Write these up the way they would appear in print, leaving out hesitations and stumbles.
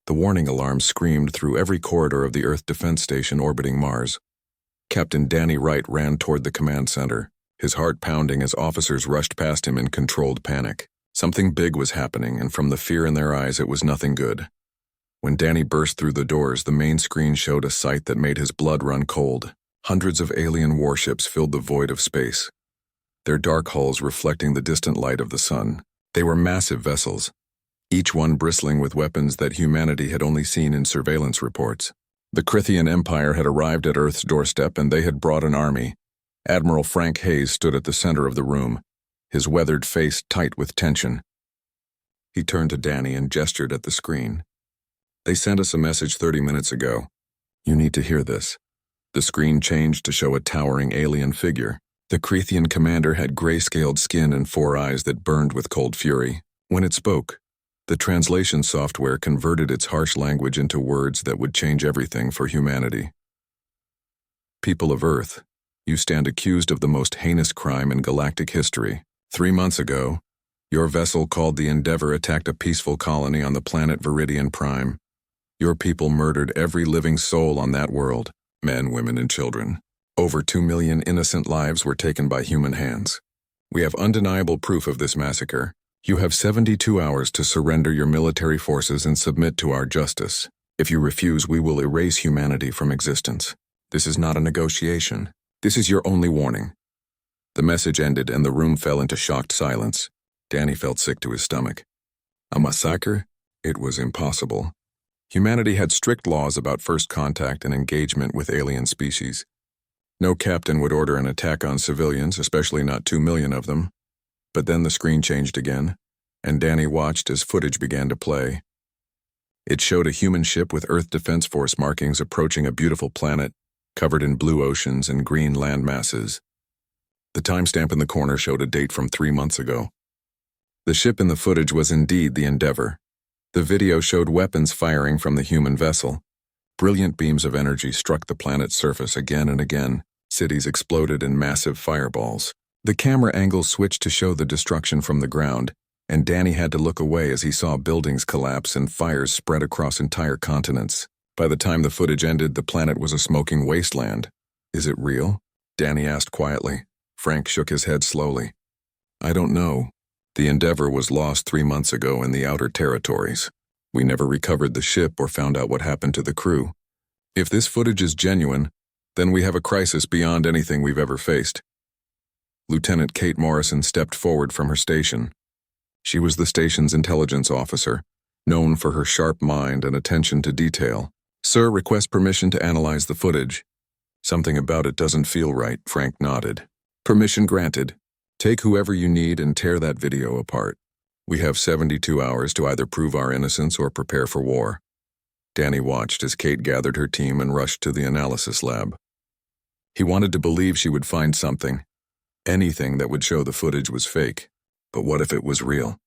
The warning alarm screamed through every corridor of the Earth Defense Station orbiting Mars. Captain Danny Wright ran toward the command center, his heart pounding as officers rushed past him in controlled panic. Something big was happening, and from the fear in their eyes, it was nothing good. When Danny burst through the doors, the main screen showed a sight that made his blood run cold. Hundreds of alien warships filled the void of space, their dark hulls reflecting the distant light of the sun. They were massive vessels, each one bristling with weapons that humanity had only seen in surveillance reports. The Crithian Empire had arrived at Earth's doorstep, and they had brought an army. Admiral Frank Hayes stood at the center of the room, his weathered face tight with tension. He turned to Danny and gestured at the screen. "They sent us a message 30 minutes ago. You need to hear this." The screen changed to show a towering alien figure. The Crithian commander had gray-scaled skin and 4 eyes that burned with cold fury. When it spoke, the translation software converted its harsh language into words that would change everything for humanity. "People of Earth, you stand accused of the most heinous crime in galactic history. 3 months ago, your vessel called the Endeavor attacked a peaceful colony on the planet Viridian Prime. Your people murdered every living soul on that world, men, women, and children. Over 2 million innocent lives were taken by human hands. We have undeniable proof of this massacre. You have 72 hours to surrender your military forces and submit to our justice. If you refuse, we will erase humanity from existence. This is not a negotiation. This is your only warning." The message ended and the room fell into shocked silence. Danny felt sick to his stomach. A massacre? It was impossible. Humanity had strict laws about first contact and engagement with alien species. No captain would order an attack on civilians, especially not 2 million of them. But then the screen changed again, and Danny watched as footage began to play. It showed a human ship with Earth Defense Force markings approaching a beautiful planet, covered in blue oceans and green land masses. The timestamp in the corner showed a date from 3 months ago. The ship in the footage was indeed the Endeavor. The video showed weapons firing from the human vessel. Brilliant beams of energy struck the planet's surface again and again. Cities exploded in massive fireballs. The camera angle switched to show the destruction from the ground, and Danny had to look away as he saw buildings collapse and fires spread across entire continents. By the time the footage ended, the planet was a smoking wasteland. "Is it real?" Danny asked quietly. Frank shook his head slowly. "I don't know. The Endeavor was lost 3 months ago in the outer territories. We never recovered the ship or found out what happened to the crew. If this footage is genuine, then we have a crisis beyond anything we've ever faced." Lieutenant Kate Morrison stepped forward from her station. She was the station's intelligence officer, known for her sharp mind and attention to detail. "Sir, request permission to analyze the footage." "Something about it doesn't feel right," Frank nodded. "Permission granted. Take whoever you need and tear that video apart. We have 72 hours to either prove our innocence or prepare for war." Danny watched as Kate gathered her team and rushed to the analysis lab. He wanted to believe she would find something, anything that would show the footage was fake. But what if it was real?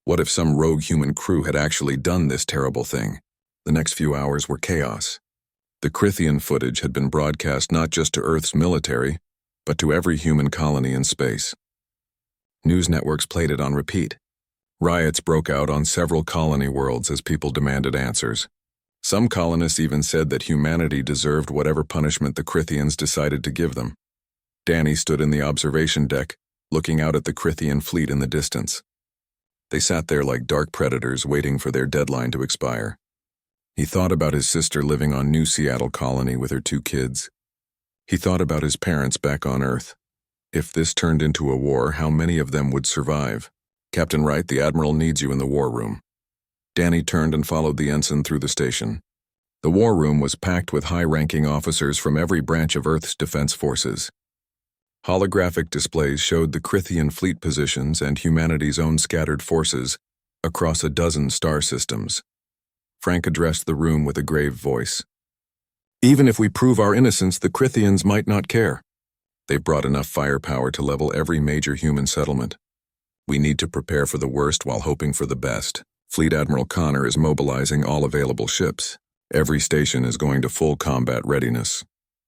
What if some rogue human crew had actually done this terrible thing? The next few hours were chaos. The Crithian footage had been broadcast not just to Earth's military, but to every human colony in space. News networks played it on repeat. Riots broke out on several colony worlds as people demanded answers. Some colonists even said that humanity deserved whatever punishment the Crithians decided to give them. Danny stood in the observation deck, looking out at the Crithian fleet in the distance. They sat there like dark predators waiting for their deadline to expire. He thought about his sister living on New Seattle Colony with her 2 kids. He thought about his parents back on Earth. If this turned into a war, how many of them would survive? "Captain Wright, the Admiral needs you in the war room." Danny turned and followed the ensign through the station. The war room was packed with high-ranking officers from every branch of Earth's defense forces. Holographic displays showed the Crithian fleet positions and humanity's own scattered forces across a dozen star systems. Frank addressed the room with a grave voice. "Even if we prove our innocence, the Crithians might not care. They've brought enough firepower to level every major human settlement. We need to prepare for the worst while hoping for the best. Fleet Admiral Connor is mobilizing all available ships. Every station is going to full combat readiness."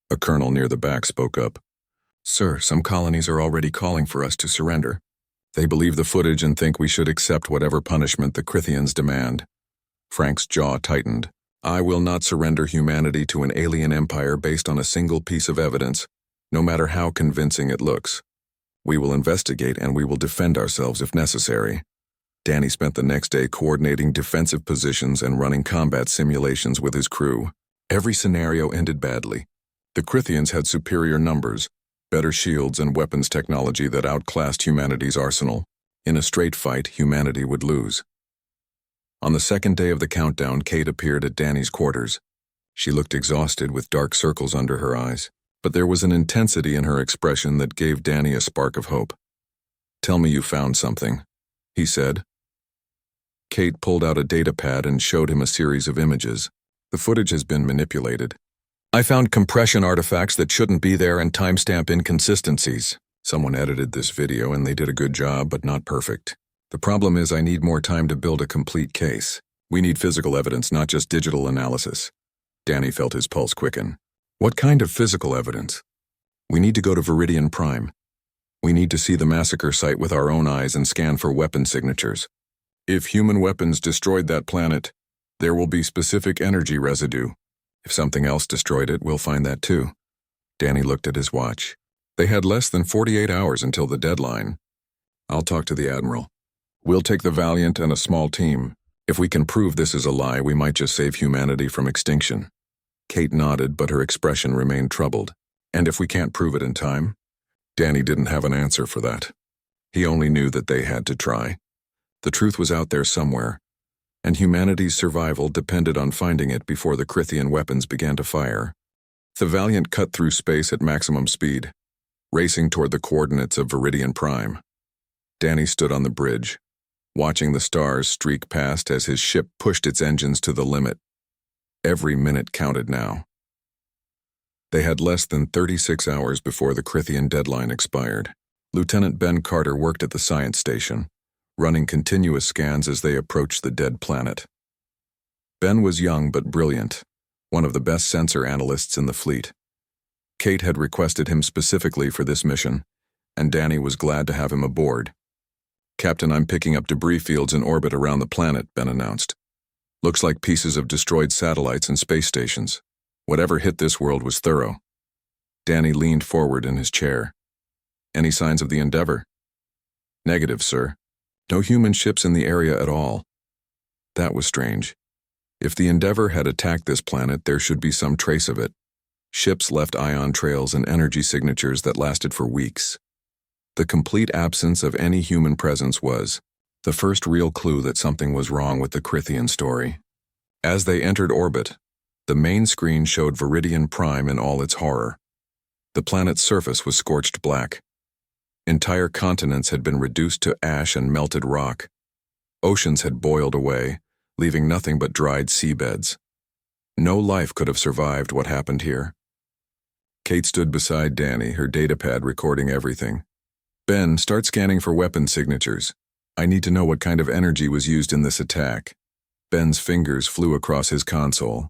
A colonel near the back spoke up. "Sir, some colonies are already calling for us to surrender. They believe the footage and think we should accept whatever punishment the Crithians demand." Frank's jaw tightened. I will not surrender humanity to an alien empire based on a single piece of evidence, no matter how convincing it looks. We will investigate and we will defend ourselves if necessary. Danny spent the next day coordinating defensive positions and running combat simulations with his crew. Every scenario ended badly. The Crithians had superior numbers, better shields and weapons technology that outclassed humanity's arsenal. In a straight fight, humanity would lose. On the second day of the countdown, Kate appeared at Danny's quarters. She looked exhausted with dark circles under her eyes, but there was an intensity in her expression that gave Danny a spark of hope. "Tell me you found something," he said. Kate pulled out a data pad and showed him a series of images. "The footage has been manipulated. I found compression artifacts that shouldn't be there and timestamp inconsistencies. Someone edited this video and they did a good job, but not perfect. The problem is I need more time to build a complete case. We need physical evidence, not just digital analysis." Danny felt his pulse quicken. "What kind of physical evidence?" "We need to go to Viridian Prime. We need to see the massacre site with our own eyes and scan for weapon signatures. If human weapons destroyed that planet, there will be specific energy residue. If something else destroyed it, we'll find that too." Danny looked at his watch. They had less than 48 hours until the deadline. "I'll talk to the Admiral. We'll take the Valiant and a small team. If we can prove this is a lie, we might just save humanity from extinction." Kate nodded, but her expression remained troubled. "And if we can't prove it in time?" Danny didn't have an answer for that. He only knew that they had to try. The truth was out there somewhere, and humanity's survival depended on finding it before the Crithian weapons began to fire. The Valiant cut through space at maximum speed, racing toward the coordinates of Viridian Prime. Danny stood on the bridge, watching the stars streak past as his ship pushed its engines to the limit. Every minute counted now. They had less than 36 hours before the Crithian deadline expired. Lieutenant Ben Carter worked at the science station, running continuous scans as they approached the dead planet. Ben was young but brilliant, one of the best sensor analysts in the fleet. Kate had requested him specifically for this mission, and Danny was glad to have him aboard. "Captain, I'm picking up debris fields in orbit around the planet," Ben announced. "Looks like pieces of destroyed satellites and space stations. Whatever hit this world was thorough." Danny leaned forward in his chair. "Any signs of the Endeavor?" "Negative, sir. No human ships in the area at all." That was strange. If the Endeavor had attacked this planet, there should be some trace of it. Ships left ion trails and energy signatures that lasted for weeks. The complete absence of any human presence was the first real clue that something was wrong with the Crithian story. As they entered orbit, the main screen showed Viridian Prime in all its horror. The planet's surface was scorched black. Entire continents had been reduced to ash and melted rock. Oceans had boiled away, leaving nothing but dried seabeds. No life could have survived what happened here. Kate stood beside Danny, her datapad recording everything. "Ben, start scanning for weapon signatures. I need to know what kind of energy was used in this attack." Ben's fingers flew across his console.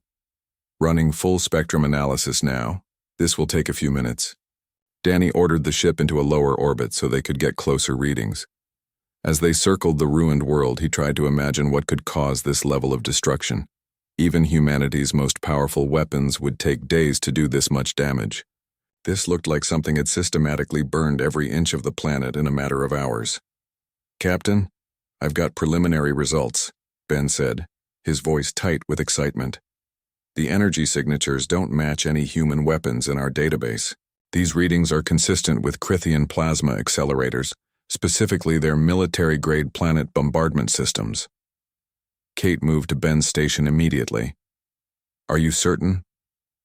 "Running full spectrum analysis now. This will take a few minutes." Danny ordered the ship into a lower orbit so they could get closer readings. As they circled the ruined world, he tried to imagine what could cause this level of destruction. Even humanity's most powerful weapons would take days to do this much damage. This looked like something had systematically burned every inch of the planet in a matter of hours. "Captain, I've got preliminary results," Ben said, his voice tight with excitement. "The energy signatures don't match any human weapons in our database. These readings are consistent with Crithian plasma accelerators, specifically their military-grade planet bombardment systems." Kate moved to Ben's station immediately. "Are you certain?"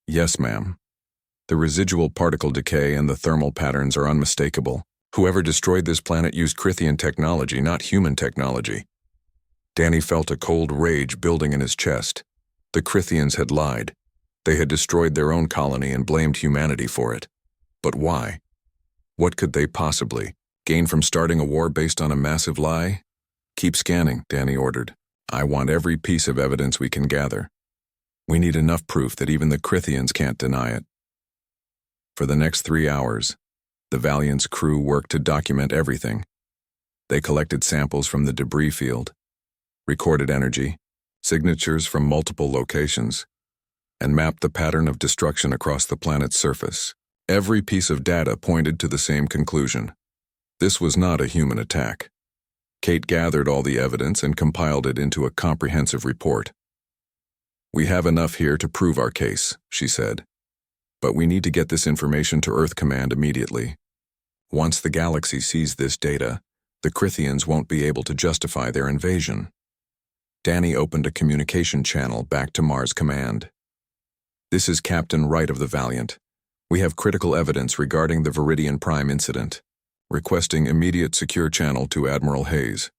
"Yes, ma'am. The residual particle decay and the thermal patterns are unmistakable. Whoever destroyed this planet used Crithian technology, not human technology." Danny felt a cold rage building in his chest. The Crithians had lied. They had destroyed their own colony and blamed humanity for it. But why? What could they possibly gain from starting a war based on a massive lie? "Keep scanning," Danny ordered. "I want every piece of evidence we can gather. We need enough proof that even the Crithians can't deny it." For the next 3 hours, the Valiant's crew worked to document everything. They collected samples from the debris field, recorded energy, signatures from multiple locations, and mapped the pattern of destruction across the planet's surface. Every piece of data pointed to the same conclusion. This was not a human attack. Kate gathered all the evidence and compiled it into a comprehensive report. "We have enough here to prove our case," she said. "But we need to get this information to Earth Command immediately. Once the galaxy sees this data, the Crithians won't be able to justify their invasion." Danny opened a communication channel back to Mars Command. "This is Captain Wright of the Valiant. We have critical evidence regarding the Viridian Prime incident. Requesting immediate secure channel to Admiral Hayes."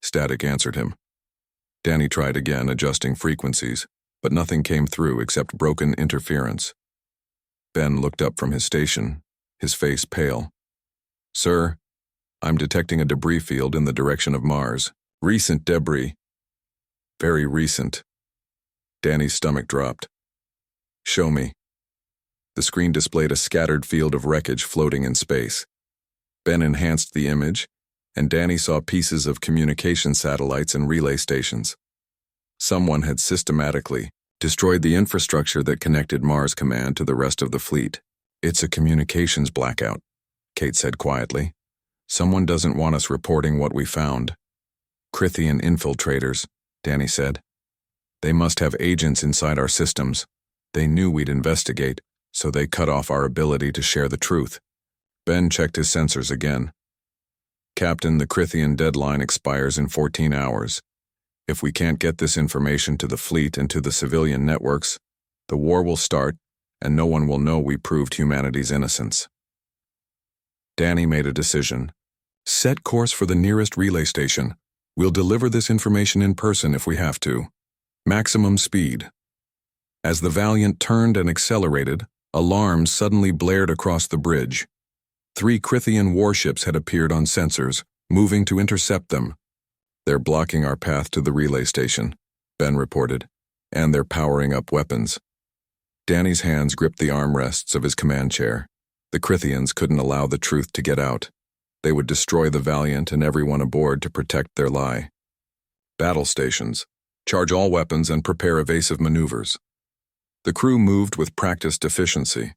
Static answered him. Danny tried again, adjusting frequencies, but nothing came through except broken interference. Ben looked up from his station, his face pale. "Sir, I'm detecting a debris field in the direction of Mars. Recent debris." "Very recent." Danny's stomach dropped. "Show me." The screen displayed a scattered field of wreckage floating in space. Ben enhanced the image, and Danny saw pieces of communication satellites and relay stations. Someone had systematically destroyed the infrastructure that connected Mars Command to the rest of the fleet. "It's a communications blackout," Kate said quietly. "Someone doesn't want us reporting what we found." "Crithian infiltrators," Danny said. "They must have agents inside our systems. They knew we'd investigate, so they cut off our ability to share the truth." Ben checked his sensors again. "Captain, the Crithian deadline expires in 14 hours. If we can't get this information to the fleet and to the civilian networks, the war will start, and no one will know we proved humanity's innocence." Danny made a decision. "Set course for the nearest relay station. We'll deliver this information in person if we have to. Maximum speed." As the Valiant turned and accelerated, alarms suddenly blared across the bridge. 3 Crithian warships had appeared on sensors, moving to intercept them. "They're blocking our path to the relay station," Ben reported, "and they're powering up weapons." Danny's hands gripped the armrests of his command chair. The Crithians couldn't allow the truth to get out. They would destroy the Valiant and everyone aboard to protect their lie. "Battle stations. Charge all weapons and prepare evasive maneuvers." The crew moved with practiced efficiency.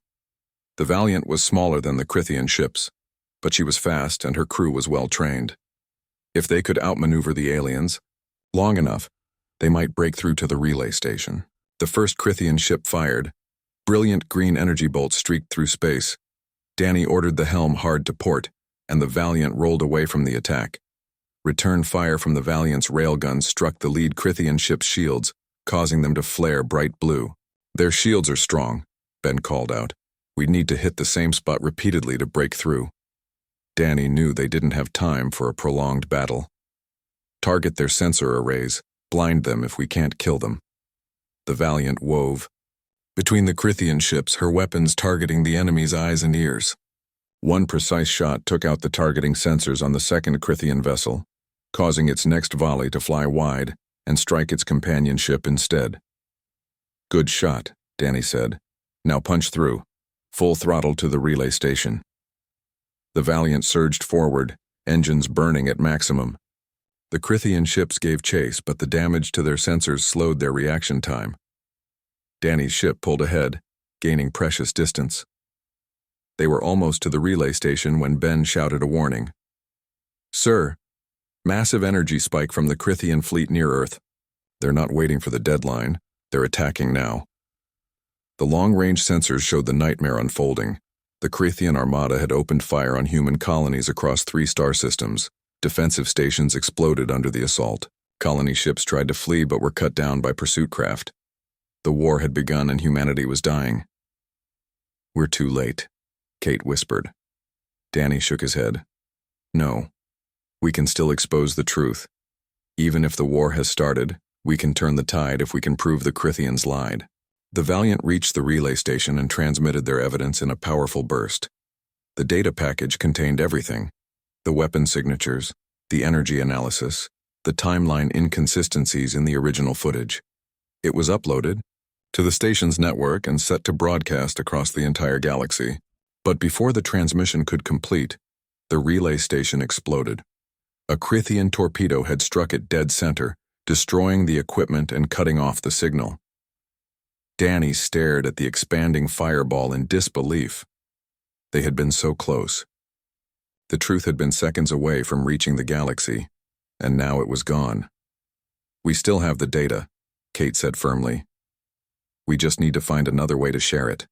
The Valiant was smaller than the Crithian ships, but she was fast and her crew was well trained. If they could outmaneuver the aliens long enough, they might break through to the relay station. The first Crithian ship fired. Brilliant green energy bolts streaked through space. Danny ordered the helm hard to port, and the Valiant rolled away from the attack. Return fire from the Valiant's railguns struck the lead Crithian ship's shields, causing them to flare bright blue. "Their shields are strong," Ben called out. "We'd need to hit the same spot repeatedly to break through." Danny knew they didn't have time for a prolonged battle. "Target their sensor arrays, blind them if we can't kill them." The Valiant wove between the Crithian ships, her weapons targeting the enemy's eyes and ears. One precise shot took out the targeting sensors on the second Crithian vessel, causing its next volley to fly wide and strike its companion ship instead. "Good shot," Danny said. "Now punch through. Full throttle to the relay station." The Valiant surged forward, engines burning at maximum. The Crithian ships gave chase, but the damage to their sensors slowed their reaction time. Danny's ship pulled ahead, gaining precious distance. They were almost to the relay station when Ben shouted a warning. "Sir, massive energy spike from the Crithian fleet near Earth. They're not waiting for the deadline. They're attacking now." The long-range sensors showed the nightmare unfolding. The Crithian armada had opened fire on human colonies across 3 star systems. Defensive stations exploded under the assault. Colony ships tried to flee but were cut down by pursuit craft. The war had begun and humanity was dying. "We're too late," Kate whispered. Danny shook his head. "No. We can still expose the truth. Even if the war has started, we can turn the tide if we can prove the Crithians lied." The Valiant reached the relay station and transmitted their evidence in a powerful burst. The data package contained everything: the weapon signatures, the energy analysis, the timeline inconsistencies in the original footage. It was uploaded to the station's network and set to broadcast across the entire galaxy. But before the transmission could complete, the relay station exploded. A Crithian torpedo had struck it dead center, destroying the equipment and cutting off the signal. Danny stared at the expanding fireball in disbelief. They had been so close. The truth had been seconds away from reaching the galaxy, and now it was gone. "We still have the data," Kate said firmly. "We just need to find another way to share it."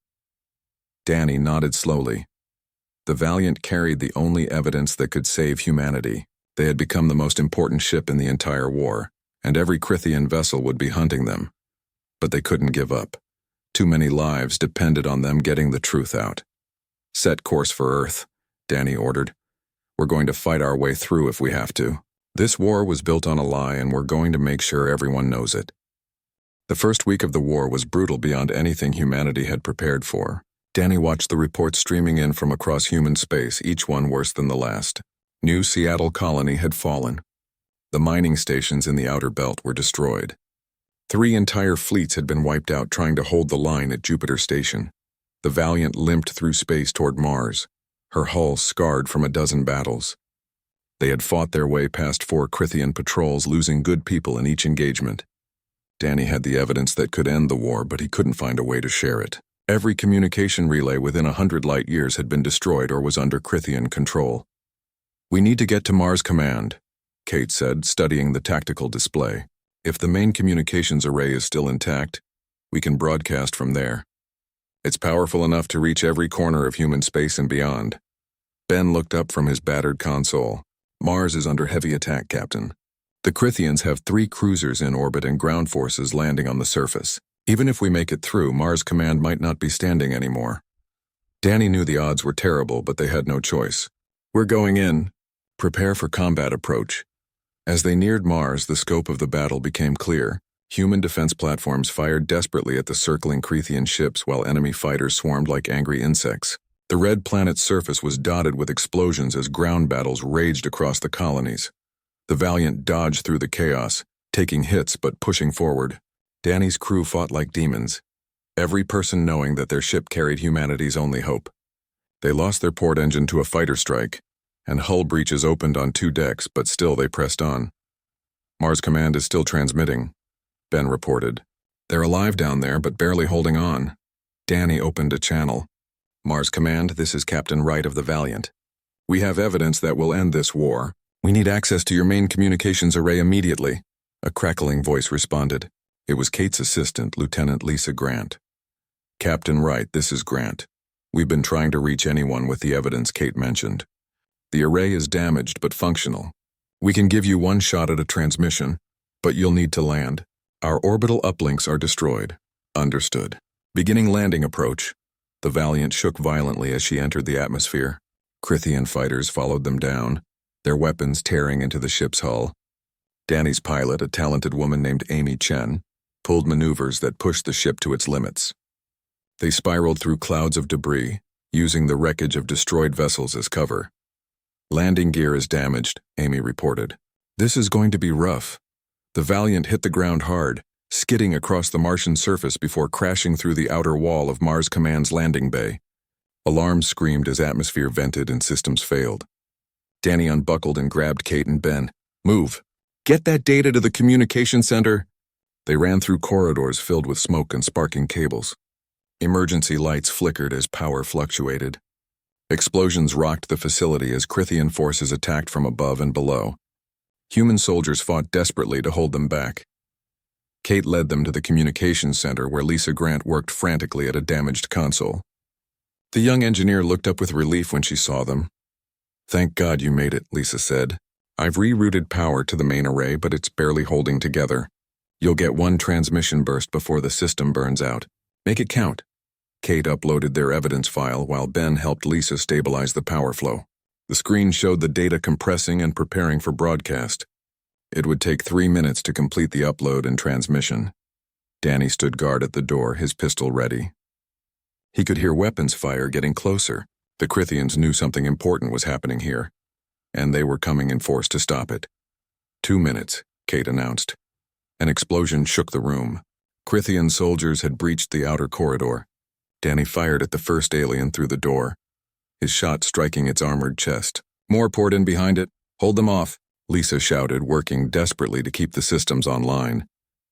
Danny nodded slowly. The Valiant carried the only evidence that could save humanity. They had become the most important ship in the entire war, and every Krithian vessel would be hunting them. But they couldn't give up. Too many lives depended on them getting the truth out. "Set course for Earth," Danny ordered. "We're going to fight our way through if we have to. This war was built on a lie, and we're going to make sure everyone knows it." The first week of the war was brutal beyond anything humanity had prepared for. Danny watched the reports streaming in from across human space, each one worse than the last. New Seattle Colony had fallen. The mining stations in the outer belt were destroyed. 3 entire fleets had been wiped out trying to hold the line at Jupiter Station. The Valiant limped through space toward Mars, her hull scarred from a dozen battles. They had fought their way past 4 Krithian patrols, losing good people in each engagement. Danny had the evidence that could end the war, but he couldn't find a way to share it. Every communication relay within 100 light-years had been destroyed or was under Krithian control. "We need to get to Mars Command," Kate said, studying the tactical display. "If the main communications array is still intact, we can broadcast from there. It's powerful enough to reach every corner of human space and beyond." Ben looked up from his battered console. "Mars is under heavy attack, Captain. The Krithians have 3 cruisers in orbit and ground forces landing on the surface. Even if we make it through, Mars Command might not be standing anymore." Danny knew the odds were terrible, but they had no choice. "We're going in. Prepare for combat approach." As they neared Mars, the scope of the battle became clear. Human defense platforms fired desperately at the circling Krithian ships while enemy fighters swarmed like angry insects. The red planet's surface was dotted with explosions as ground battles raged across the colonies. The Valiant dodged through the chaos, taking hits but pushing forward. Danny's crew fought like demons, every person knowing that their ship carried humanity's only hope. They lost their port engine to a fighter strike, and hull breaches opened on 2 decks, but still they pressed on. "Mars Command is still transmitting," Ben reported. "They're alive down there, but barely holding on." Danny opened a channel. "Mars Command, this is Captain Wright of the Valiant. We have evidence that will end this war. We need access to your main communications array immediately." A crackling voice responded. It was Kate's assistant, Lieutenant Lisa Grant. "Captain Wright, this is Grant. We've been trying to reach anyone with the evidence Kate mentioned. The array is damaged but functional. We can give you one shot at a transmission, but you'll need to land. Our orbital uplinks are destroyed." "Understood. Beginning landing approach." The Valiant shook violently as she entered the atmosphere. Krithian fighters followed them down, their weapons tearing into the ship's hull. Danny's pilot, a talented woman named Amy Chen, pulled maneuvers that pushed the ship to its limits. They spiraled through clouds of debris, using the wreckage of destroyed vessels as cover. "Landing gear is damaged," Amy reported. "This is going to be rough." The Valiant hit the ground hard, skidding across the Martian surface before crashing through the outer wall of Mars Command's landing bay. Alarms screamed as atmosphere vented and systems failed. Danny unbuckled and grabbed Kate and Ben. "Move! Get that data to the communication center!" They ran through corridors filled with smoke and sparking cables. Emergency lights flickered as power fluctuated. Explosions rocked the facility as Krithian forces attacked from above and below. Human soldiers fought desperately to hold them back. Kate led them to the communications center where Lisa Grant worked frantically at a damaged console. The young engineer looked up with relief when she saw them. "Thank God you made it," Lisa said. "I've rerouted power to the main array, but it's barely holding together. You'll get 1 transmission burst before the system burns out. Make it count." Kate uploaded their evidence file while Ben helped Lisa stabilize the power flow. The screen showed the data compressing and preparing for broadcast. It would take 3 minutes to complete the upload and transmission. Danny stood guard at the door, his pistol ready. He could hear weapons fire getting closer. The Krithians knew something important was happening here, and they were coming in force to stop it. 2 minutes, Kate announced. An explosion shook the room. Krithian soldiers had breached the outer corridor. Danny fired at the first alien through the door, his shot striking its armored chest. "More poured in behind it. Hold them off." Lisa shouted, working desperately to keep the systems online.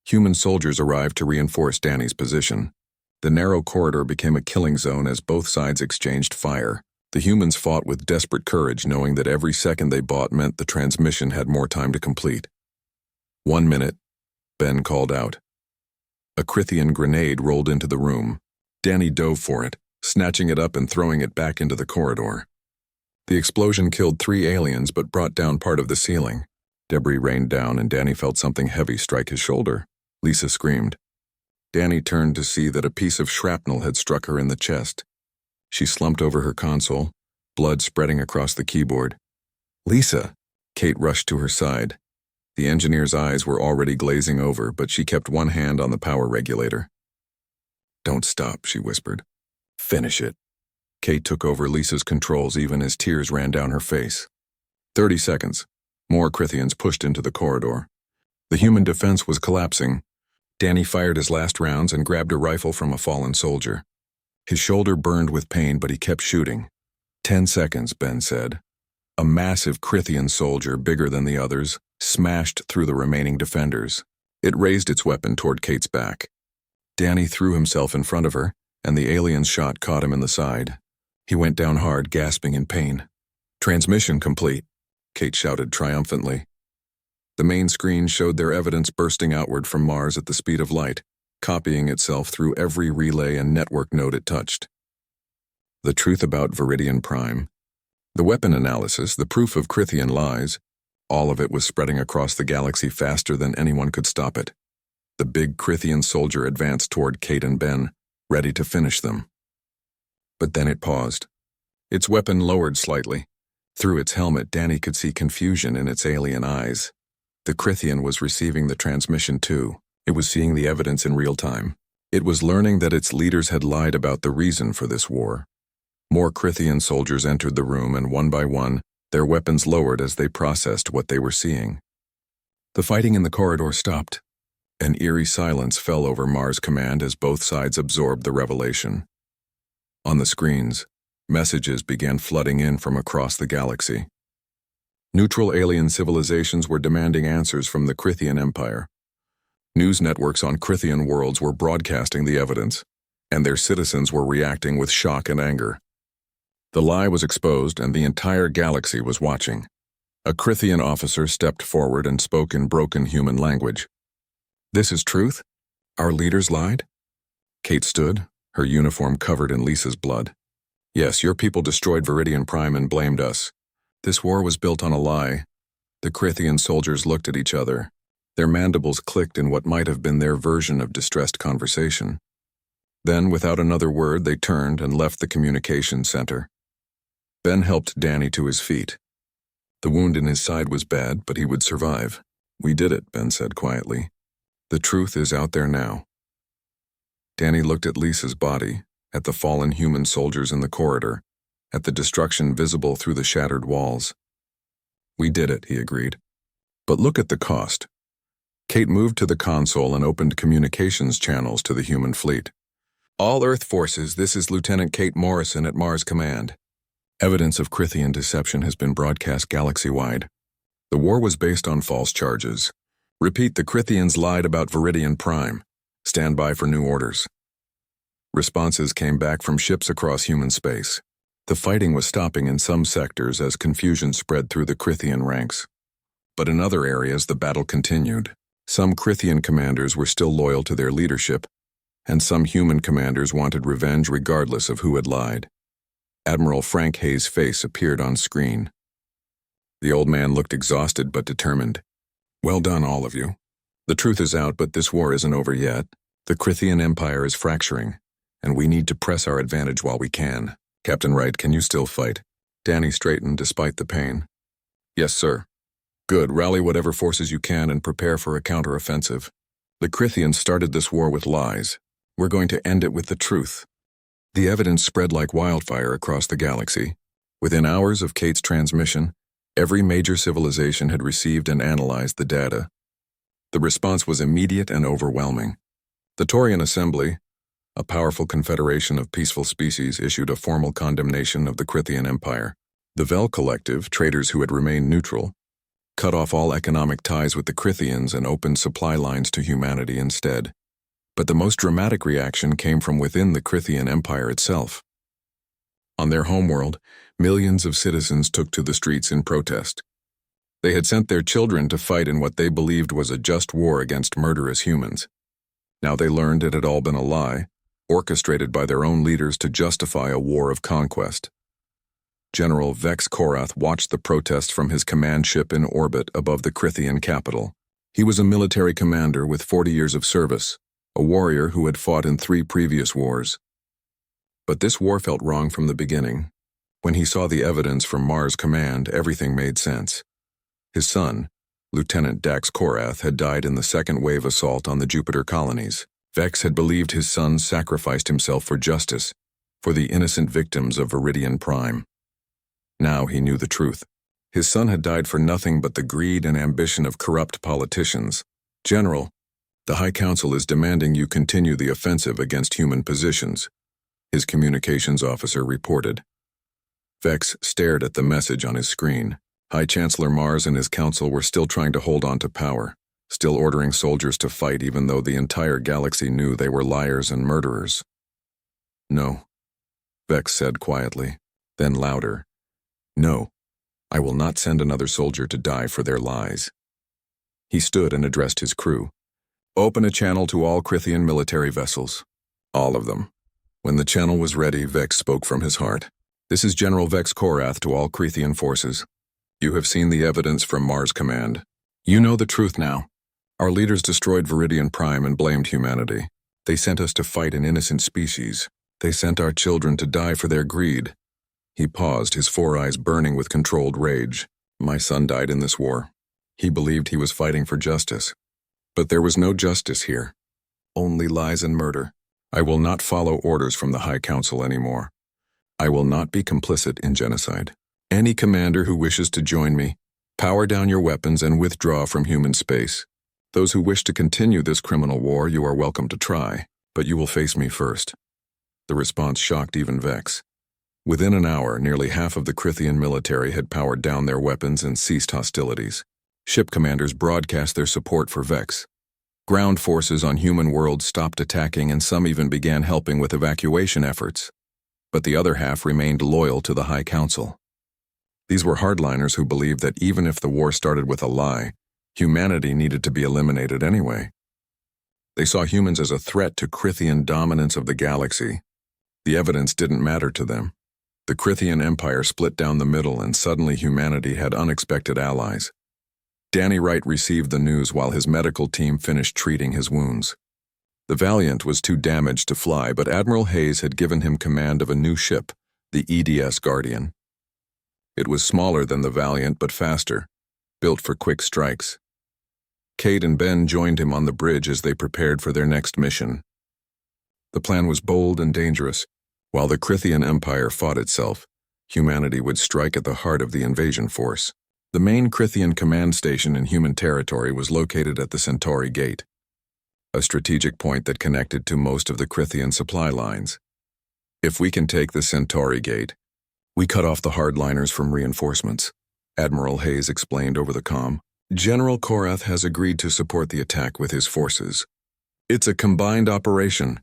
Human soldiers arrived to reinforce Danny's position. The narrow corridor became a killing zone as both sides exchanged fire. The humans fought with desperate courage, knowing that every second they bought meant the transmission had more time to complete. 1 minute, Ben called out. A Crithian grenade rolled into the room. Danny dove for it, snatching it up and throwing it back into the corridor. The explosion killed 3 aliens but brought down part of the ceiling. Debris rained down and Danny felt something heavy strike his shoulder. Lisa screamed. Danny turned to see that a piece of shrapnel had struck her in the chest. She slumped over her console, blood spreading across the keyboard. Lisa! Kate rushed to her side. The engineer's eyes were already glazing over, but she kept one hand on the power regulator. Don't stop, she whispered. Finish it. Kate took over Lisa's controls even as tears ran down her face. 30 seconds. More Crithians pushed into the corridor. The human defense was collapsing. Danny fired his last rounds and grabbed a rifle from a fallen soldier. His shoulder burned with pain, but he kept shooting. 10 seconds, Ben said. A massive Crithian soldier, bigger than the others, smashed through the remaining defenders. It raised its weapon toward Kate's back. Danny threw himself in front of her, and the alien's shot caught him in the side. He went down hard, gasping in pain. Transmission complete, Kate shouted triumphantly. The main screen showed their evidence bursting outward from Mars at the speed of light, copying itself through every relay and network node it touched. The truth about Viridian Prime, the weapon analysis, the proof of Crithian lies, all of it was spreading across the galaxy faster than anyone could stop it. The big Crithian soldier advanced toward Kate and Ben, ready to finish them. But then it paused. Its weapon lowered slightly. Through its helmet, Danny could see confusion in its alien eyes. The Crithian was receiving the transmission too. It was seeing the evidence in real time. It was learning that its leaders had lied about the reason for this war. More Crithian soldiers entered the room, and one by one, their weapons lowered as they processed what they were seeing. The fighting in the corridor stopped. An eerie silence fell over Mars Command as both sides absorbed the revelation. On the screens, messages began flooding in from across the galaxy. Neutral alien civilizations were demanding answers from the Crithian Empire. News networks on Crithian worlds were broadcasting the evidence, and their citizens were reacting with shock and anger. The lie was exposed, and the entire galaxy was watching. A Crithian officer stepped forward and spoke in broken human language. This is truth? Our leaders lied? Kate stood, her uniform covered in Lisa's blood. Yes, your people destroyed Viridian Prime and blamed us. This war was built on a lie. The Crithian soldiers looked at each other. Their mandibles clicked in what might have been their version of distressed conversation. Then, without another word, they turned and left the communications center. Ben helped Danny to his feet. The wound in his side was bad, but he would survive. We did it, Ben said quietly. The truth is out there now. Danny looked at Lisa's body, at the fallen human soldiers in the corridor, at the destruction visible through the shattered walls. We did it, he agreed. But look at the cost. Kate moved to the console and opened communications channels to the human fleet. All Earth forces, this is Lieutenant Kate Morrison at Mars Command. Evidence of Crithian deception has been broadcast galaxy-wide. The war was based on false charges. Repeat, the Crithians lied about Viridian Prime. Stand by for new orders. Responses came back from ships across human space. The fighting was stopping in some sectors as confusion spread through the Crithian ranks. But in other areas, the battle continued. Some Crithian commanders were still loyal to their leadership, and some human commanders wanted revenge regardless of who had lied. Admiral Frank Hayes' face appeared on screen. The old man looked exhausted but determined. Well done, all of you. The truth is out, but this war isn't over yet. The Crithian Empire is fracturing, and we need to press our advantage while we can. Captain Wright, can you still fight? Danny straightened despite the pain. Yes, sir. Good, rally whatever forces you can and prepare for a counteroffensive. The Crithians started this war with lies. We're going to end it with the truth. The evidence spread like wildfire across the galaxy. Within hours of Kate's transmission, every major civilization had received and analyzed the data. The response was immediate and overwhelming. The Taurian Assembly, a powerful confederation of peaceful species, issued a formal condemnation of the Crithian Empire. The Vel Collective, traitors who had remained neutral, cut off all economic ties with the Crithians and opened supply lines to humanity instead. But the most dramatic reaction came from within the Crithian Empire itself. On their homeworld, millions of citizens took to the streets in protest. They had sent their children to fight in what they believed was a just war against murderous humans. Now they learned it had all been a lie, orchestrated by their own leaders to justify a war of conquest. General Vex Korath watched the protests from his command ship in orbit above the Crithian capital. He was a military commander with 40 years of service, a warrior who had fought in 3 previous wars. But this war felt wrong from the beginning. When he saw the evidence from Mars Command, everything made sense. His son, Lieutenant Dax Korath, had died in the second wave assault on the Jupiter colonies. Vex had believed his son sacrificed himself for justice, for the innocent victims of Viridian Prime. Now he knew the truth. His son had died for nothing but the greed and ambition of corrupt politicians. General, the High Council is demanding you continue the offensive against human positions, his communications officer reported. Vex stared at the message on his screen. High Chancellor Mars and his council were still trying to hold on to power, still ordering soldiers to fight even though the entire galaxy knew they were liars and murderers. No, Vex said quietly, then louder. No, I will not send another soldier to die for their lies. He stood and addressed his crew. Open a channel to all Crithian military vessels. All of them. When the channel was ready, Vex spoke from his heart. This is General Vex Korath to all Crithian forces. You have seen the evidence from Mars Command. You know the truth now. Our leaders destroyed Viridian Prime and blamed humanity. They sent us to fight an innocent species. They sent our children to die for their greed. He paused, his 4 eyes burning with controlled rage. My son died in this war. He believed he was fighting for justice. But there was no justice here. Only lies and murder. I will not follow orders from the High Council anymore. I will not be complicit in genocide. Any commander who wishes to join me, power down your weapons and withdraw from human space. Those who wish to continue this criminal war, you are welcome to try, but you will face me first. The response shocked even Vex. Within an hour, nearly half of the Crithian military had powered down their weapons and ceased hostilities. Ship commanders broadcast their support for Vex. Ground forces on human worlds stopped attacking and some even began helping with evacuation efforts. But the other half remained loyal to the High Council. These were hardliners who believed that even if the war started with a lie, humanity needed to be eliminated anyway. They saw humans as a threat to Crithian dominance of the galaxy. The evidence didn't matter to them. The Crithian Empire split down the middle and suddenly humanity had unexpected allies. Danny Wright received the news while his medical team finished treating his wounds. The Valiant was too damaged to fly, but Admiral Hayes had given him command of a new ship, the EDS Guardian. It was smaller than the Valiant but faster, built for quick strikes. Kate and Ben joined him on the bridge as they prepared for their next mission. The plan was bold and dangerous. While the Crithian Empire fought itself, humanity would strike at the heart of the invasion force. The main Crithian command station in human territory was located at the Centauri Gate, a strategic point that connected to most of the Crithian supply lines. If we can take the Centauri Gate, we cut off the hardliners from reinforcements, Admiral Hayes explained over the comm. General Korath has agreed to support the attack with his forces. It's a combined operation.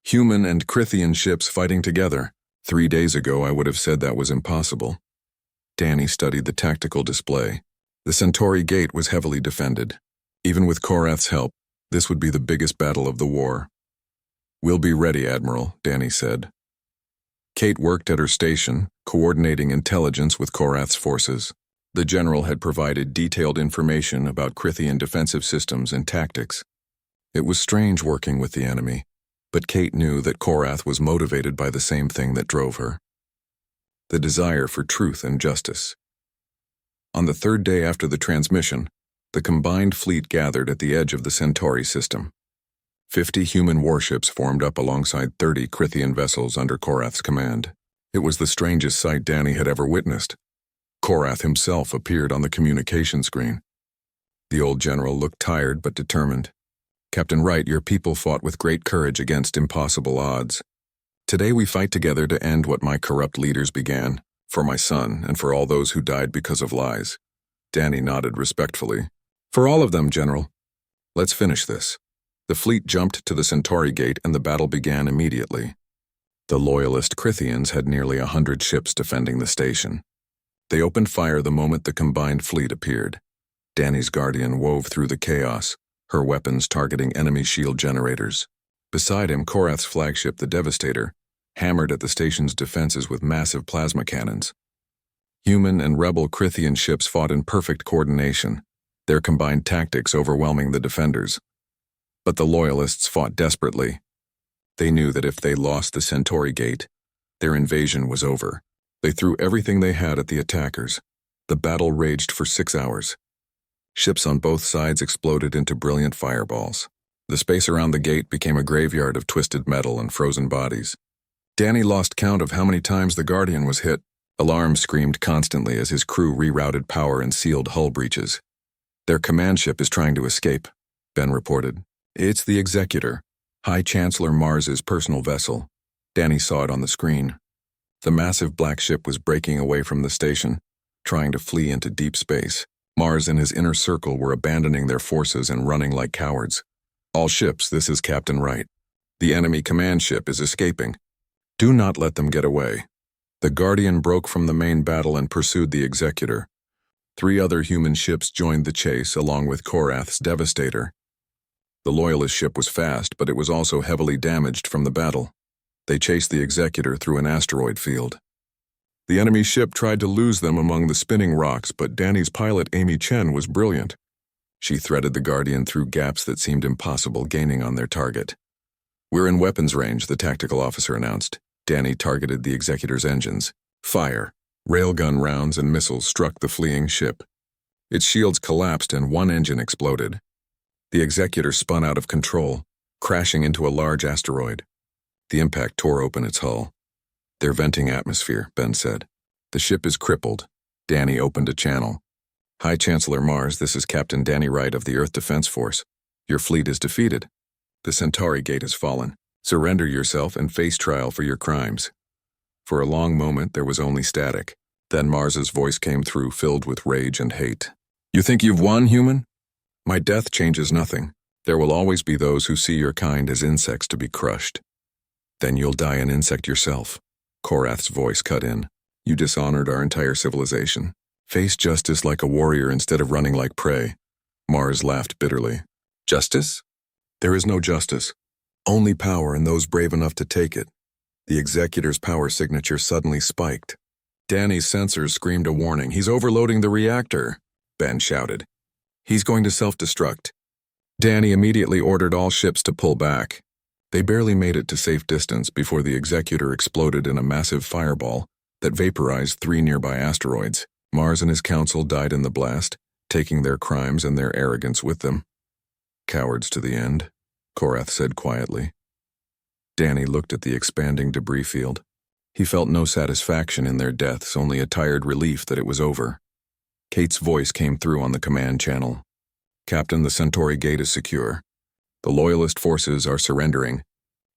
Human and Crithian ships fighting together. 3 days ago, I would have said that was impossible. Danny studied the tactical display. The Centauri Gate was heavily defended. Even with Korath's help, this would be the biggest battle of the war. We'll be ready, Admiral, Danny said. Kate worked at her station, coordinating intelligence with Korath's forces. The general had provided detailed information about Crithian defensive systems and tactics. It was strange working with the enemy, but Kate knew that Korath was motivated by the same thing that drove her: the desire for truth and justice. On the 3rd day after the transmission, the combined fleet gathered at the edge of the Centauri system. 50 human warships formed up alongside 30 Crithian vessels under Korath's command. It was the strangest sight Danny had ever witnessed. Korath himself appeared on the communication screen. The old general looked tired but determined. Captain Wright, your people fought with great courage against impossible odds. Today we fight together to end what my corrupt leaders began, for my son and for all those who died because of lies. Danny nodded respectfully. For all of them, General. Let's finish this. The fleet jumped to the Centauri Gate and the battle began immediately. The loyalist Crithians had nearly 100 ships defending the station. They opened fire the moment the combined fleet appeared. Danny's Guardian wove through the chaos, her weapons targeting enemy shield generators. Beside him, Korath's flagship, the Devastator, hammered at the station's defenses with massive plasma cannons. Human and rebel Crithian ships fought in perfect coordination, their combined tactics overwhelming the defenders. But the Loyalists fought desperately. They knew that if they lost the Centauri Gate, their invasion was over. They threw everything they had at the attackers. The battle raged for 6 hours. Ships on both sides exploded into brilliant fireballs. The space around the gate became a graveyard of twisted metal and frozen bodies. Danny lost count of how many times the Guardian was hit. Alarms screamed constantly as his crew rerouted power and sealed hull breaches. Their command ship is trying to escape, Ben reported. It's the Executor, High Chancellor Mars's personal vessel. Danny saw it on the screen. The massive black ship was breaking away from the station, trying to flee into deep space. Mars and his inner circle were abandoning their forces and running like cowards. All ships, this is Captain Wright. The enemy command ship is escaping. Do not let them get away. The Guardian broke from the main battle and pursued the Executor. 3 other human ships joined the chase along with Korath's Devastator. The Loyalist ship was fast, but it was also heavily damaged from the battle. They chased the Executor through an asteroid field. The enemy ship tried to lose them among the spinning rocks, but Danny's pilot, Amy Chen, was brilliant. She threaded the Guardian through gaps that seemed impossible, gaining on their target. We're in weapons range, the tactical officer announced. Danny targeted the Executor's engines. Fire. Railgun rounds and missiles struck the fleeing ship. Its shields collapsed and one engine exploded. The Executor spun out of control, crashing into a large asteroid. The impact tore open its hull. They're venting atmosphere, Ben said. The ship is crippled. Danny opened a channel. High Chancellor Mars, this is Captain Danny Wright of the Earth Defense Force. Your fleet is defeated. The Centauri Gate has fallen. Surrender yourself and face trial for your crimes. For a long moment, there was only static. Then Mars's voice came through, filled with rage and hate. You think you've won, human? My death changes nothing. There will always be those who see your kind as insects to be crushed. Then you'll die an insect yourself. Korath's voice cut in. You dishonored our entire civilization. Face justice like a warrior instead of running like prey. Mars laughed bitterly. Justice? There is no justice. Only power and those brave enough to take it. The Executor's power signature suddenly spiked. Danny's sensors screamed a warning. He's overloading the reactor, Ben shouted. He's going to self-destruct. Danny immediately ordered all ships to pull back. They barely made it to safe distance before the Executor exploded in a massive fireball that vaporized 3 nearby asteroids. Mars and his council died in the blast, taking their crimes and their arrogance with them. Cowards to the end, Korath said quietly. Danny looked at the expanding debris field. He felt no satisfaction in their deaths, only a tired relief that it was over. Kate's voice came through on the command channel. Captain, the Centauri Gate is secure. The Loyalist forces are surrendering.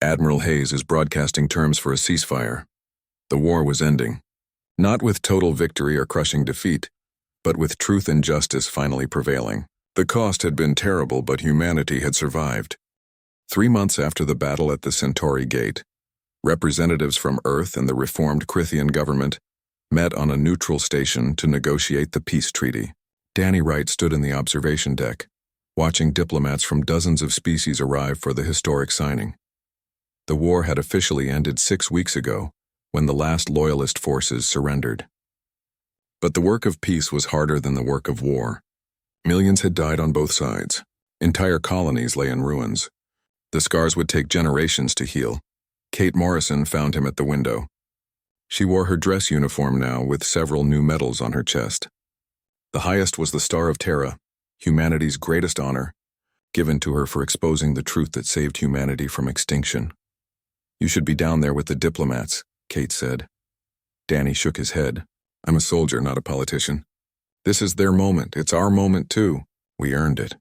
Admiral Hayes is broadcasting terms for a ceasefire. The war was ending. Not with total victory or crushing defeat, but with truth and justice finally prevailing. The cost had been terrible, but humanity had survived. 3 months after the battle at the Centauri Gate, representatives from Earth and the reformed Crithian government met on a neutral station to negotiate the peace treaty. Danny Wright stood in the observation deck, watching diplomats from dozens of species arrive for the historic signing. The war had officially ended 6 weeks ago, when the last Loyalist forces surrendered. But the work of peace was harder than the work of war. Millions had died on both sides. Entire colonies lay in ruins. The scars would take generations to heal. Kate Morrison found him at the window. She wore her dress uniform now, with several new medals on her chest. The highest was the Star of Terra, humanity's greatest honor, given to her for exposing the truth that saved humanity from extinction. You should be down there with the diplomats, Kate said. Danny shook his head. I'm a soldier, not a politician. This is their moment. It's our moment, too. We earned it.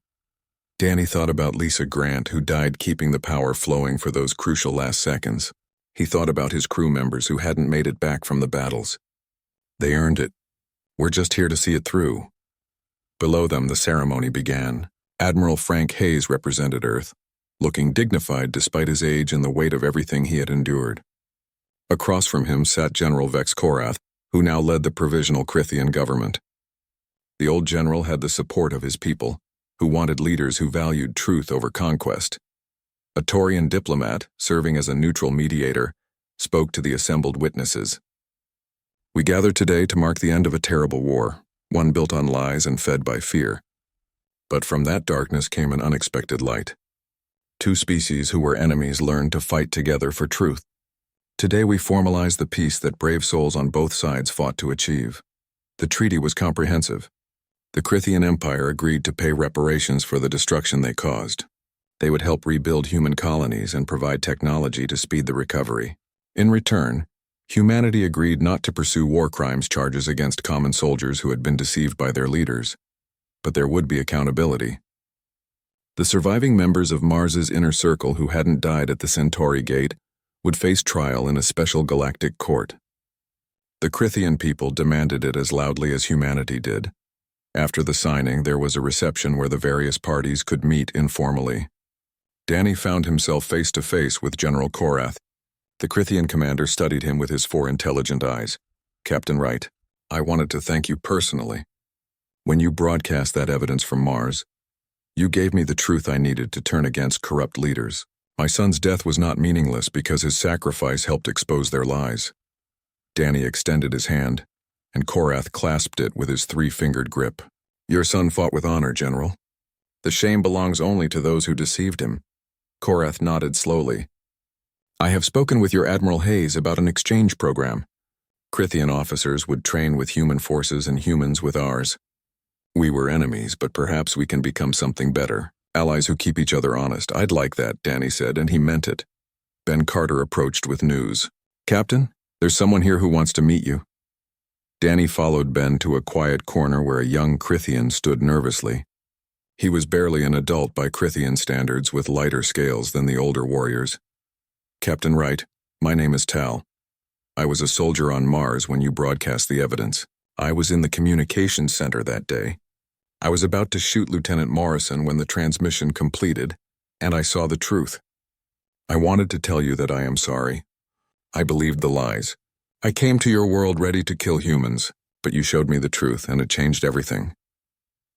Danny thought about Lisa Grant, who died keeping the power flowing for those crucial last seconds. He thought about his crew members who hadn't made it back from the battles. They earned it. We're just here to see it through. Below them, the ceremony began. Admiral Frank Hayes represented Earth, looking dignified despite his age and the weight of everything he had endured. Across from him sat General Vex Korath, who now led the provisional Krithian government. The old general had the support of his people, who wanted leaders who valued truth over conquest. A Taurian diplomat, serving as a neutral mediator, spoke to the assembled witnesses. We gather today to mark the end of a terrible war, one built on lies and fed by fear. But from that darkness came an unexpected light. Two species who were enemies learned to fight together for truth. Today we formalize the peace that brave souls on both sides fought to achieve. The treaty was comprehensive. The Krithian Empire agreed to pay reparations for the destruction they caused. They would help rebuild human colonies and provide technology to speed the recovery. In return, humanity agreed not to pursue war crimes charges against common soldiers who had been deceived by their leaders. But there would be accountability. The surviving members of Mars's inner circle who hadn't died at the Centauri Gate would face trial in a special galactic court. The Krithian people demanded it as loudly as humanity did. After the signing, there was a reception where the various parties could meet informally. Danny found himself face to face with General Korath. The Krithian commander studied him with his 4 intelligent eyes. Captain Wright, I wanted to thank you personally. When you broadcast that evidence from Mars, you gave me the truth I needed to turn against corrupt leaders. My son's death was not meaningless because his sacrifice helped expose their lies. Danny extended his hand, and Korath clasped it with his 3-fingered grip. Your son fought with honor, General. The shame belongs only to those who deceived him. Korath nodded slowly. I have spoken with your Admiral Hayes about an exchange program. Krithian officers would train with human forces and humans with ours. We were enemies, but perhaps we can become something better. Allies who keep each other honest. I'd like that, Danny said, and he meant it. Ben Carter approached with news. Captain, there's someone here who wants to meet you. Danny followed Ben to a quiet corner where a young Krithian stood nervously. He was barely an adult by Krithian standards with lighter scales than the older warriors. Captain Wright, my name is Tal. I was a soldier on Mars when you broadcast the evidence. I was in the communications center that day. I was about to shoot Lieutenant Morrison when the transmission completed, and I saw the truth. I wanted to tell you that I am sorry. I believed the lies. I came to your world ready to kill humans, but you showed me the truth, and it changed everything.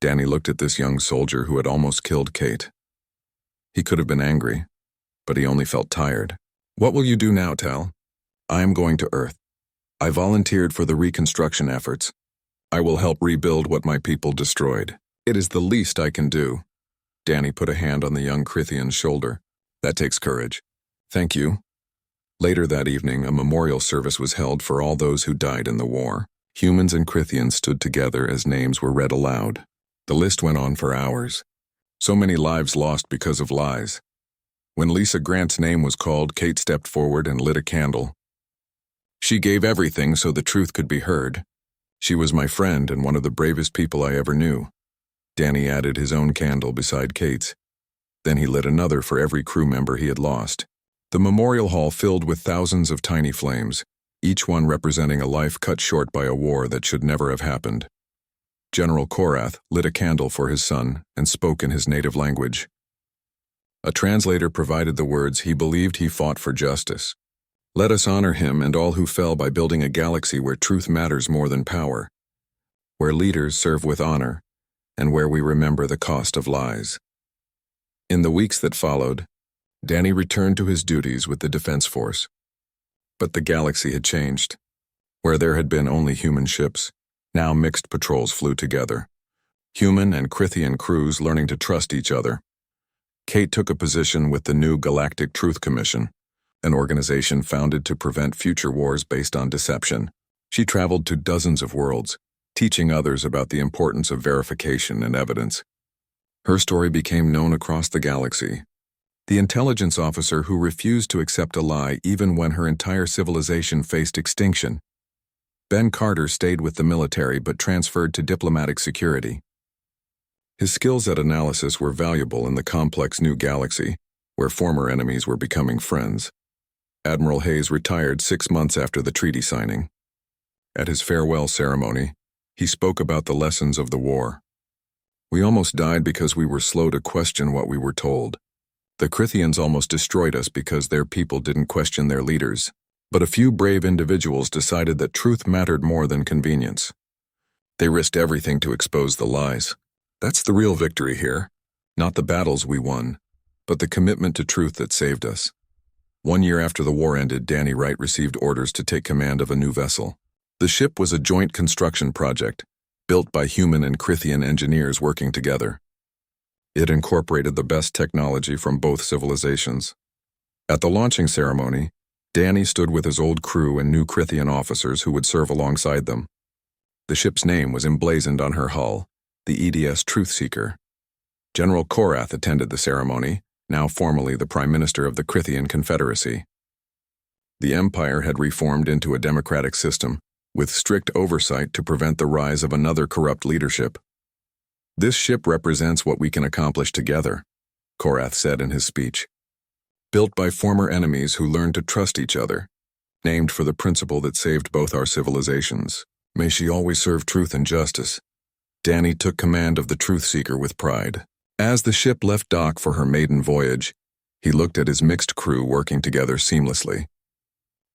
Danny looked at this young soldier who had almost killed Kate. He could have been angry, but he only felt tired. What will you do now, Tal? I am going to Earth. I volunteered for the reconstruction efforts. I will help rebuild what my people destroyed. It is the least I can do. Danny put a hand on the young Krithian's shoulder. That takes courage. Thank you. Later that evening, a memorial service was held for all those who died in the war. Humans and Krithians stood together as names were read aloud. The list went on for hours. So many lives lost because of lies. When Lisa Grant's name was called, Kate stepped forward and lit a candle. She gave everything so the truth could be heard. She was my friend and one of the bravest people I ever knew. Danny added his own candle beside Kate's. Then he lit another for every crew member he had lost. The memorial hall filled with thousands of tiny flames, each one representing a life cut short by a war that should never have happened. General Korath lit a candle for his son and spoke in his native language. A translator provided the words, he believed he fought for justice. Let us honor him and all who fell by building a galaxy where truth matters more than power, where leaders serve with honor, and where we remember the cost of lies. In the weeks that followed, Danny returned to his duties with the Defense Force. But the galaxy had changed. Where there had been only human ships, now mixed patrols flew together. Human and Krithian crews learning to trust each other. Kate took a position with the new Galactic Truth Commission, an organization founded to prevent future wars based on deception. She traveled to dozens of worlds, teaching others about the importance of verification and evidence. Her story became known across the galaxy. The intelligence officer who refused to accept a lie even when her entire civilization faced extinction. Ben Carter stayed with the military but transferred to diplomatic security. His skills at analysis were valuable in the complex new galaxy, where former enemies were becoming friends. Admiral Hayes retired 6 months after the treaty signing. At his farewell ceremony, he spoke about the lessons of the war. We almost died because we were slow to question what we were told. The Crithians almost destroyed us because their people didn't question their leaders. But a few brave individuals decided that truth mattered more than convenience. They risked everything to expose the lies. That's the real victory here. Not the battles we won, but the commitment to truth that saved us. 1 year after the war ended, Danny Wright received orders to take command of a new vessel. The ship was a joint construction project, built by human and Crithian engineers working together. It incorporated the best technology from both civilizations. At the launching ceremony, Danny stood with his old crew and new Crithian officers who would serve alongside them. The ship's name was emblazoned on her hull, the EDS Truthseeker. General Korath attended the ceremony, now formally the Prime Minister of the Crithian Confederacy. The Empire had reformed into a democratic system, with strict oversight to prevent the rise of another corrupt leadership. This ship represents what we can accomplish together, Korath said in his speech. Built by former enemies who learned to trust each other, named for the principle that saved both our civilizations. May she always serve truth and justice. Danny took command of the Truthseeker with pride. As the ship left dock for her maiden voyage, he looked at his mixed crew working together seamlessly.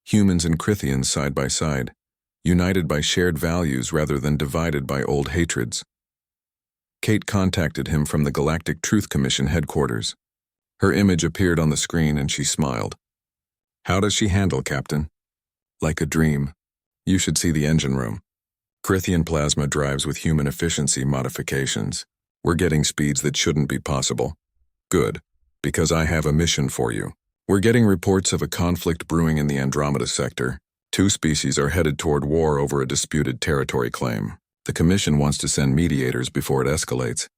Humans and Crithians side by side, united by shared values rather than divided by old hatreds. Kate contacted him from the Galactic Truth Commission headquarters. Her image appeared on the screen and she smiled. How does she handle, Captain? Like a dream. You should see the engine room. Crithian plasma drives with human efficiency modifications. We're getting speeds that shouldn't be possible. Good, because I have a mission for you. We're getting reports of a conflict brewing in the Andromeda sector. 2 species are headed toward war over a disputed territory claim. The Commission wants to send mediators before it escalates.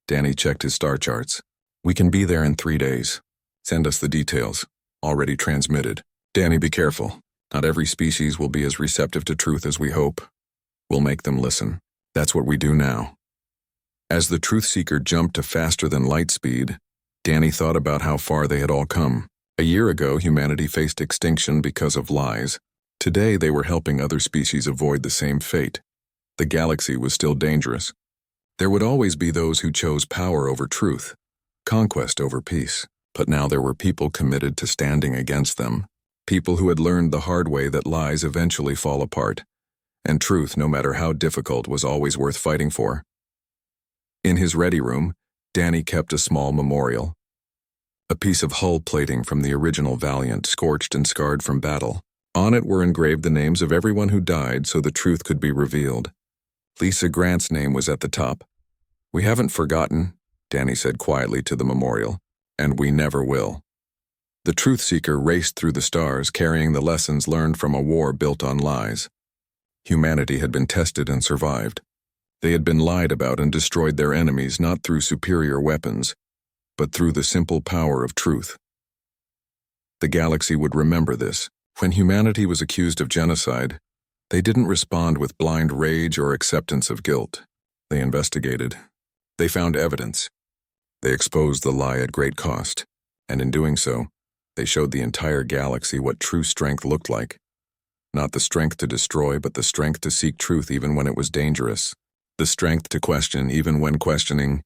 Danny checked his star charts. We can be there in 3 days. Send us the details. Already transmitted. Danny, be careful. Not every species will be as receptive to truth as we hope. We'll make them listen. That's what we do now. As the Truthseeker jumped to faster than light speed, Danny thought about how far they had all come. A year ago, humanity faced extinction because of lies. Today, they were helping other species avoid the same fate. The galaxy was still dangerous. There would always be those who chose power over truth, conquest over peace. But now there were people committed to standing against them. People who had learned the hard way that lies eventually fall apart, and truth, no matter how difficult, was always worth fighting for. In his ready room, Danny kept a small memorial. A piece of hull plating from the original Valiant, scorched and scarred from battle. On it were engraved the names of everyone who died so the truth could be revealed. Lisa Grant's name was at the top. We haven't forgotten, Danny said quietly to the memorial, and we never will. The Truthseeker raced through the stars, carrying the lessons learned from a war built on lies. Humanity had been tested and survived. They had been lied about and destroyed their enemies not through superior weapons, but through the simple power of truth. The galaxy would remember this. When humanity was accused of genocide, they didn't respond with blind rage or acceptance of guilt. They investigated. They found evidence. They exposed the lie at great cost, and in doing so, they showed the entire galaxy what true strength looked like. Not the strength to destroy, but the strength to seek truth even when it was dangerous. The strength to question even when questioning